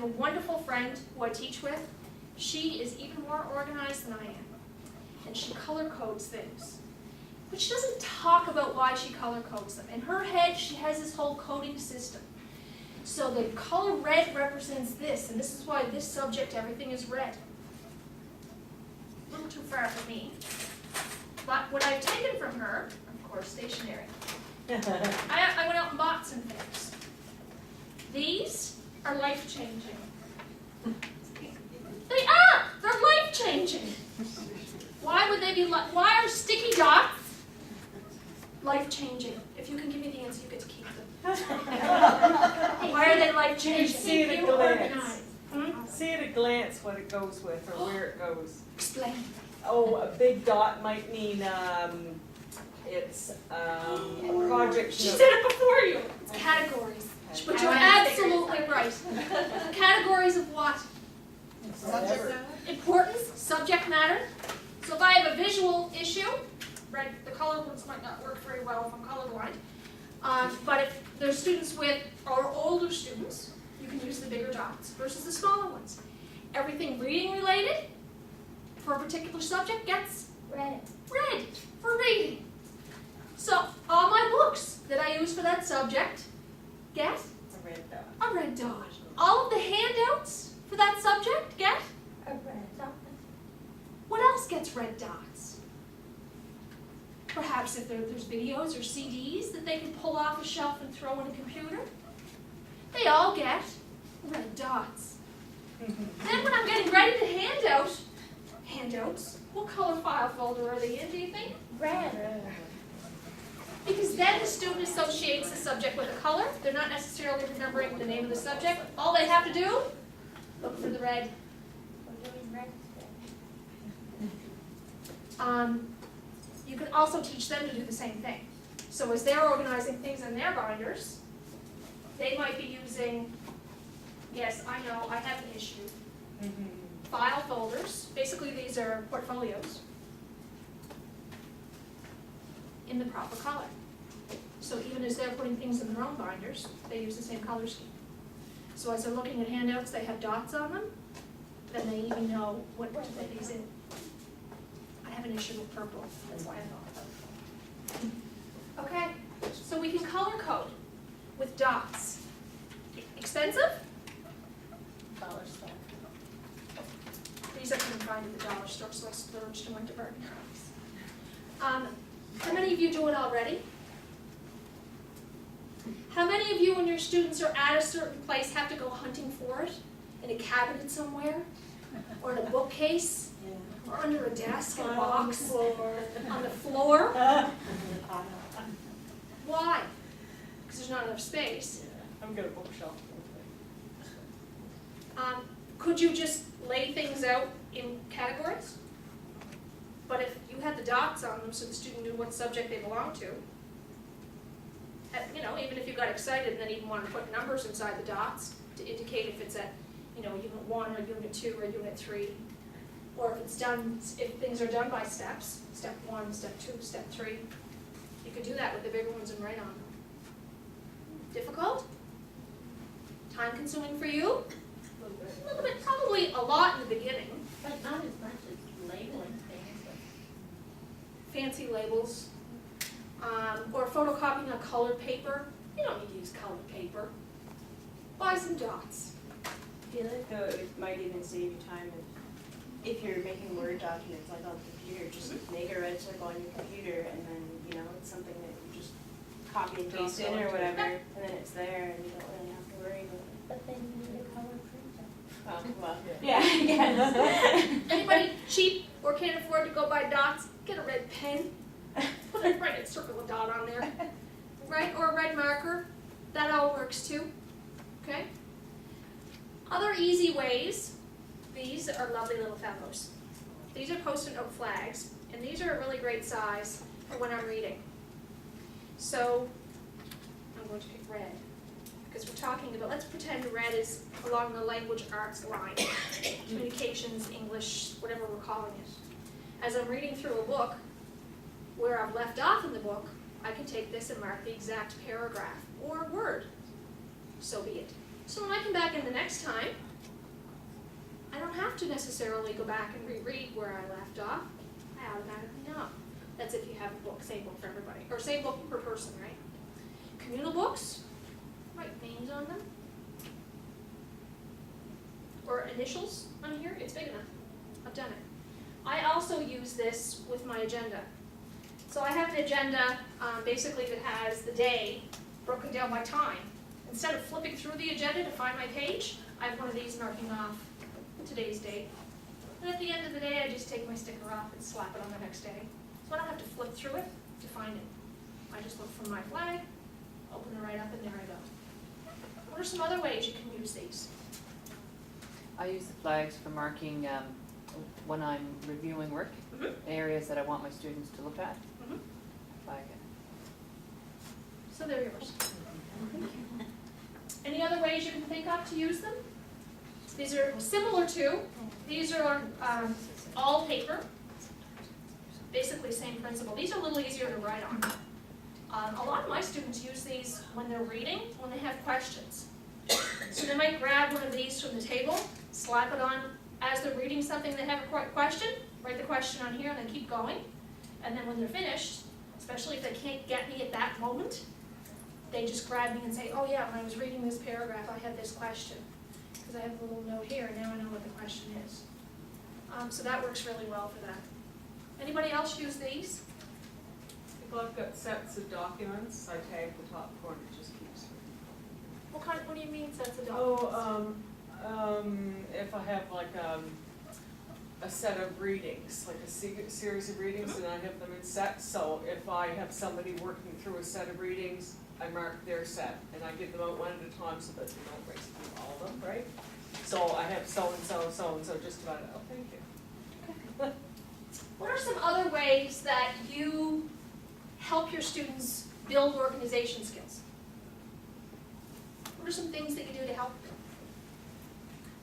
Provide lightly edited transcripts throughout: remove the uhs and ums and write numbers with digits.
have a wonderful friend who I teach with. She is even more organized than I am. And she color codes things. But she doesn't talk about why she color codes them. In her head, she has this whole coding system. So the color red represents this, and this is why this subject, everything is red. A little too far for me. But what I've taken from her, of course, stationery. I went out and bought some things. These are life-changing. They are! They're life-changing. Why would they be why are sticky dots life-changing? If you can give me the answer, you get to keep them. Why are they life-changing? See at a glance. See at a glance what it goes with or where it goes. Explain. Oh, a big dot might mean it's a project She note. said it before you. It's categories. But you're absolutely right. Categories of what? Subject matter? Importance, subject matter. So if I have a visual issue, red, the color ones might not work very well if I'm colorblind. But if there's students with, or older students, you can use the bigger dots versus the smaller ones. Everything reading related for a particular subject gets red for reading. So all my books that I use for that subject get A red dot. a red dot. All of the handouts for that subject get A red dot. what else gets red dots? Perhaps if there's videos or CDs that they can pull off a shelf and throw in a computer, they all get red dots. Then when I'm getting ready to hand out handouts, what color file folder are they in, do you think? Red. Because then the student associates the subject with a color. They're not necessarily remembering the name of the subject. All they have to do, look for the red. You can also teach them to do the same thing. So as they're organizing things in their binders, they might be using, yes, I know, I have an issue, file folders. Basically these are portfolios in the proper color. So even as they're putting things in their own binders, they use the same color scheme. So as they're looking at handouts, they have dots on them, then they even know what to put these in. I have an issue with purple, that's why I thought about it. Okay, so we can color code with dots. Expensive? Dollar store. These I couldn't find at the dollar store, so I splurged and went to Baert. How many of you do it already? How many of you, when your students are at a certain place, have to go hunting for it? In a cabinet somewhere? Or in a bookcase? Or under a desk in a box? On the floor? Why? Because there's not enough space. I'm good at bookshelf. Could you just lay things out in categories? But if you had the dots on them so the student knew what subject they belonged to, you know, even if you got excited and then even wanted to put numbers inside the dots to indicate if it's at, you know, Unit 1 or Unit 2 or Unit 3, or if it's done, if things are done by steps, step 1, step 2, step 3, you could do that with the bigger ones and write on them. Difficult? Time consuming for you? A little bit, probably a lot in the beginning. But not as much as labeling things. Fancy labels, or photocopying on colored paper. You don't need to use colored paper. Buy some dots. Though it might even save you time if you're making Word documents like on the computer, just make a red circle on your computer and then, you know, it's something that you just copy and paste in or whatever, and then it's there and you don't really have to worry about it. But then you need a color printer. Oh, well, yeah, I guess. Anybody cheap or can't afford to go buy dots, get a red pen. Put a right circle a dot on there. Right? Or a red marker. That all works too. Okay? Other easy ways, these are lovely little fellows. These are post-it note flags, and these are a really great size for when I'm reading. So, I'm going to pick red, because we're talking about, let's pretend red is along the language arts line, communications, English, whatever we're calling it. As I'm reading through a book, where I've left off in the book, I can take this and mark the exact paragraph or word. So be it. So when I come back in the next time, have to necessarily go back and reread where I left off. I automatically know. That's if you have a book, same book for everybody, or same book per person, right? Communal books, write names on them. Or initials on here, it's big enough. I've done it. I also use this with my agenda. So I have an agenda basically that has the day broken down by time. Instead of flipping through the agenda to find my page, I have one of these marking off today's date. And at the end of the day, I just take my sticker off and slap it on the next day. So I don't have to flip through it to find it. I just look for my flag, open it right up, and there I go. What are some other ways you can use these? I use the flags for marking when I'm reviewing work, Mhm. areas that I want my students to look at. Mhm. Flag it. So they're yours. Any other ways you can think of to use them? These are similar to, these are all paper, basically same principle. These are a little easier to write on. A lot of my students use these when they're reading, when they have questions. So they might grab one of these from the table, slap it on as they're reading something they have a question, write the question on here and then keep going. And then when they're finished, especially if they can't get me at that moment, they just grab me and say, oh yeah, when I was reading this paragraph, I had this question. Because I have a little note here, and now I know what the question is. So that works really well for that. Anybody else use these? People have got sets of documents, I tag the top corner, just keeps. What do you mean sets of documents? If I have like a set of readings, like a series of readings, and I have them in sets, so if I have somebody working through a set of readings, I mark their set, and I give them out one at a time so that they don't race through all of them, right? So I have so-and-so, so-and-so, just about, oh, thank you. What are some other ways that you help your students build organization skills? What are some things that you do to help them?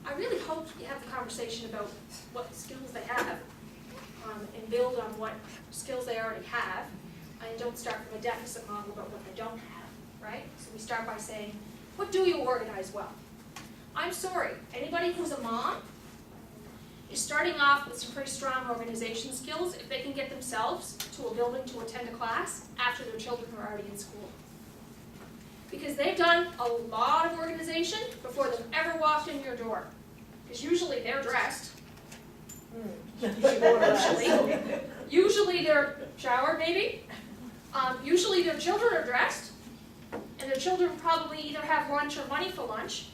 I really hope you have the conversation about what skills they have and build on what skills they already have, and don't start from a deficit model about what they don't have, right? So we start by saying, what do you organize well? I'm sorry, anybody who's a mom is starting off with some pretty strong organization skills if they can get themselves to a building to attend a class after their children are already in school. Because they've done a lot of organization before they've ever walked in your door. Because usually they're dressed. Usually they're showered maybe. Usually their children are dressed. And their children probably either have lunch or money for lunch.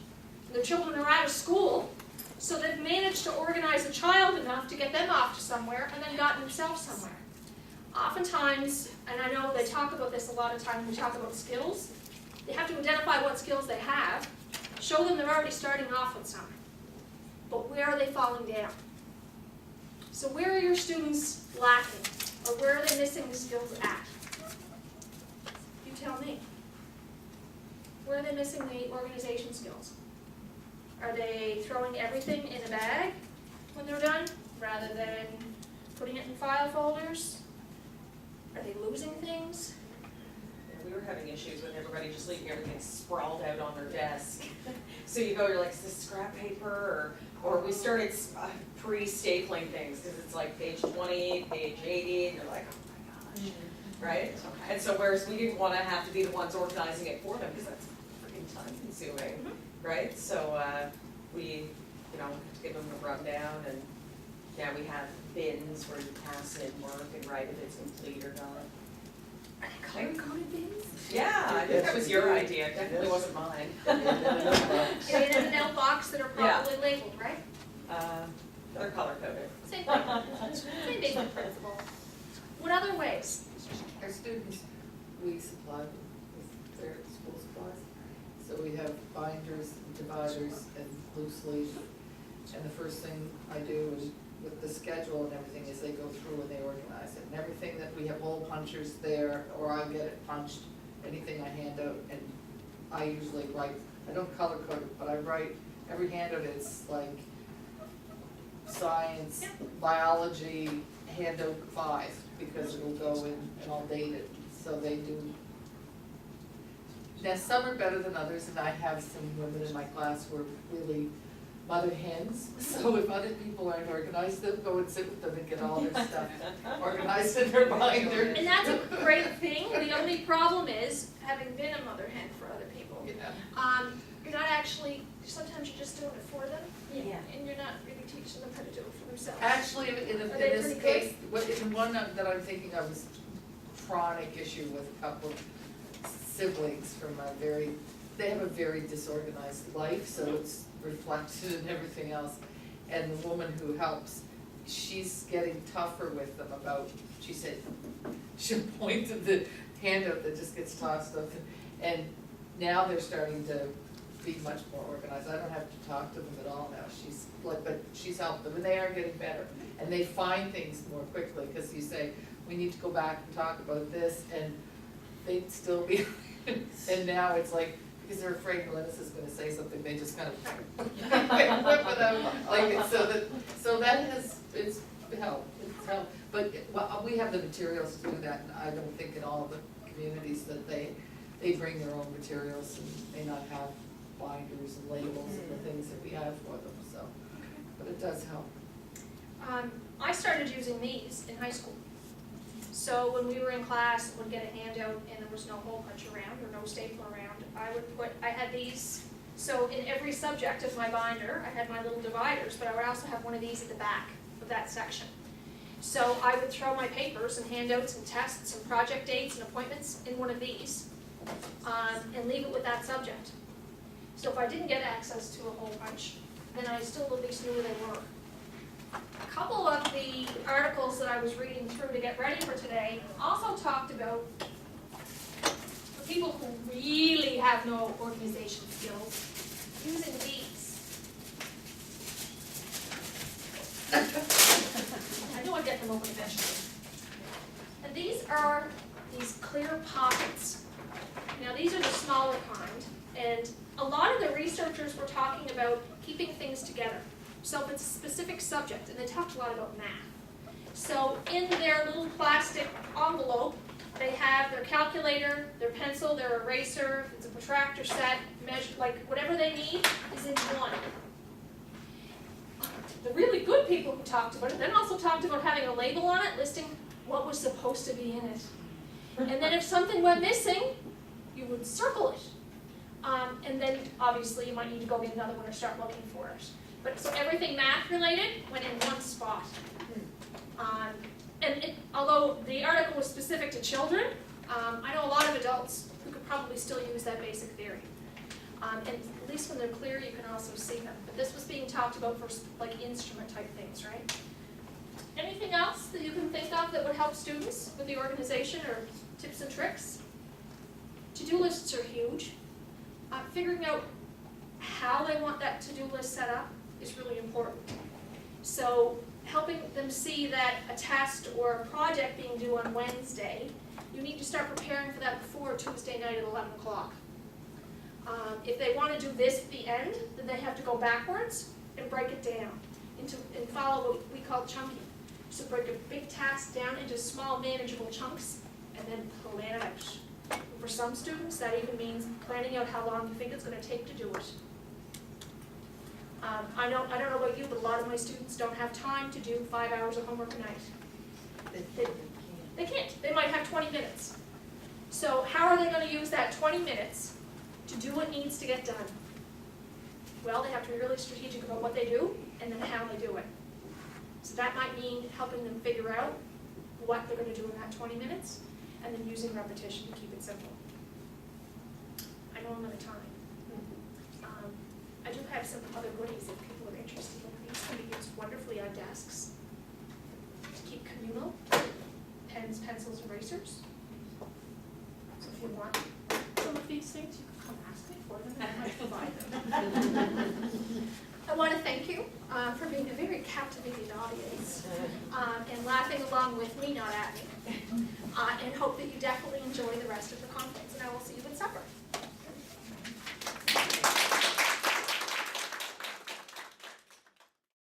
Their children are out of school. So they've managed to organize a child enough to get them off to somewhere and then gotten themselves somewhere. Oftentimes, and I know they talk about this a lot of time when we talk about skills, they have to identify what skills they have, show them they're already starting off with some. But where are they falling down? So where are your students lacking? Or where are they missing the skills at? You tell me. Where are they missing the organization skills? Are they throwing everything in a bag when they're done, rather than putting it in file folders? Are they losing things? We were having issues with everybody just leaving everything sprawled out on their desk. So you go, you're like, is this scrap paper? Or we started pre-stapling things, because it's like page 20, page 80, and you're like, oh my gosh, right? And so whereas we didn't want to have to be the ones organizing it for them, because that's freaking time consuming, right? So we, give them a rundown, and yeah, we have bins where you pass in work and write if it's complete or not. Color-coded bins? Yeah, I think that was your idea, it definitely wasn't mine. In an L box that are properly labeled, right? They're color-coded. Same thing. Same basic principle. What other ways? Our students, we supply them with their school supplies. So we have binders, dividers, and loose leaf. And the first thing I do is, with the schedule and everything, is they go through and they organize it. And everything that we have hole punchers there, or I get it punched, anything I hand out, and I usually write, I don't color code it, but I write, every handout is like science, biology, handout 5, because it'll go in and I'll date it, so they do. Now, some are better than others, and I have some women in my class who are really mother hens, so if other people aren't organized, they'll go and sit with them and get all their stuff organized in their binder. And that's a great thing. The only problem is, having been a mother hen for other people, Yeah. you're not actually, sometimes you're just doing it for them, Yeah. and you're not really teaching them how to do it for themselves. Actually, in Are they this pretty case, in one that I'm thinking of is chronic issue with a couple of siblings from they have a very disorganized life, so it's reflected in everything else. And the woman who helps, she's getting tougher with them about, she said, she'll point to the handout that just gets tossed up, and now they're starting to be much more organized. I don't have to talk to them at all now, but she's helped them, and they are getting better. And they find things more quickly, because you say, we need to go back and talk about this, and they'd still be, and now it's like, because they're afraid Melissa's gonna say something, they just kind of whip it out, like, so that has, it's helped, But, well, we have the materials to do that, and I don't think in all the communities that they bring their own materials and may not have binders and labels and the things that we have for them, so, but it does help. I started using these in high school. So when we were in class, would get a handout and there was no hole punch around or no staple around, I had these, so in every subject of my binder, I had my little dividers, but I would also have one of these at the back of that section. So I would throw my papers and handouts and tests and project dates and appointments in one of these, and leave it with that subject. So if I didn't get access to a hole punch, then I still at least knew where they were. A couple of the articles that I was reading through to get ready for today also talked about for people who really have no organization skills, using these. I know I'd get them open eventually. And these are these clear pockets. Now these are the smaller kind, and a lot of the researchers were talking about keeping things together. So if it's a specific subject, and they talked a lot about math. So in their little plastic envelope, they have their calculator, their pencil, their eraser, if it's a protractor set, measure, like whatever they need is in one. The really good people who talked about it then also talked about having a label on it listing what was supposed to be in it. And then if something went missing, you would circle it. And then obviously you might need to go get another one or start looking for it. But so everything math related went in one spot. Although the article was specific to children, I know a lot of adults who could probably still use that basic theory. And at least when they're clear, you can also see them. But this was being talked about for like instrument type things, right? Anything else that you can think of that would help students with the organization or tips and tricks? To-do lists are huge. Figuring out how they want that to-do list set up is really important. So helping them see that a test or a project being due on Wednesday, you need to start preparing for that before Tuesday night at 11 o'clock. If they want to do this at the end, then they have to go backwards and break it down and follow what we call chunking. So break a big task down into small manageable chunks and then plan it out. For some students, that even means planning out how long you think it's going to take to do it. I don't know about you, but a lot of my students don't have time to do 5 hours of homework a night. They can't. They might have 20 minutes. So how are they going to use that 20 minutes to do what needs to get done? Well, they have to be really strategic about what they do and then how they do it. So that might mean helping them figure out what they're going to do in that 20 minutes and then using repetition to keep it simple. I know I'm out of time. I do have some other goodies if people are interested in these. Can be used wonderfully on desks to keep communal. Pens, pencils, erasers. So if you want some of these things, you can come ask me for them and I might provide them. I want to thank you for being a very captivating audience and laughing along with me, not at me. And hope that you definitely enjoy the rest of the conference, and I will see you at supper.